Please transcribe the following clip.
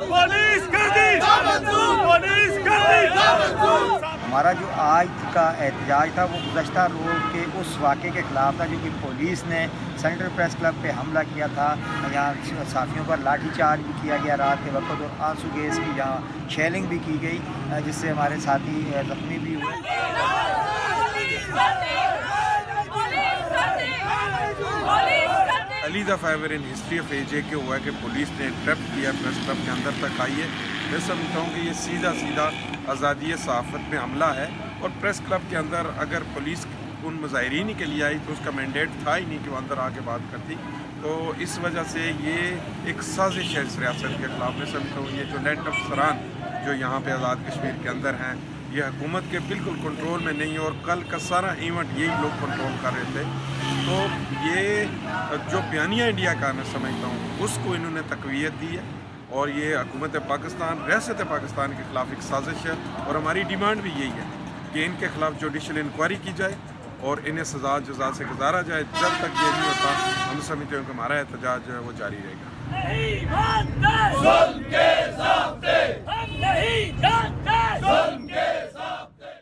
Police कर दी, police कर दी। हमारा जो आज का एहतजाज था वो गुज़श्ता रोज़ के उस वाक़े के ख़िलाफ़ था जो कि पुलिस ने सेंट्रल प्रेस क्लब पे हमला किया था। यहाँ साफ़ियों पर लाठी चार्ज भी किया गया रात के वक्त और आंसू गैस की यहाँ शेलिंग भी की गई, जिससे हमारे साथी ज़ख्मी भी हुए। पहली दफ़ा एवर इन हिस्ट्री ऑफ एजे के हुआ है कि पुलिस ने ट्रैप किया प्रेस क्लब के अंदर तक आई है। मैं समझता हूँ कि ये सीधा सीधा आज़ादी सहाफ़त में हमला है। और प्रेस क्लब के अंदर अगर पुलिस उन मुज़ाहिरीन के लिए आई तो उसका मैंडेट था ही नहीं कि वो अंदर आके बात करती। तो इस वजह से ये एक साजिश है इस रियासत के ख़िलाफ़। मैं समझता हूँ ये जो नेट अफसरान जो यहाँ पे आज़ाद कश्मीर के अंदर हैं ये हुकूमत के बिल्कुल कंट्रोल में नहीं है। और कल का सारा इवेंट यही लोग कंट्रोल कर रहे थे। तो ये जो बयानिया इंडिया का मैं समझता हूँ उसको इन्होंने तक़वियत दी है। और ये हुकूमत पाकिस्तान रियासत पाकिस्तान के ख़िलाफ़ एक साजिश है। और हमारी डिमांड भी यही है कि इनके ख़िलाफ़ जुडिशल इंक्वायरी की जाए और इन्हें सज़ा जज़ा से गुजारा जाए। जब तक ये नहीं होता हम समझते हैं कि हमारा एहतजाज जो है वो जारी रहेगा।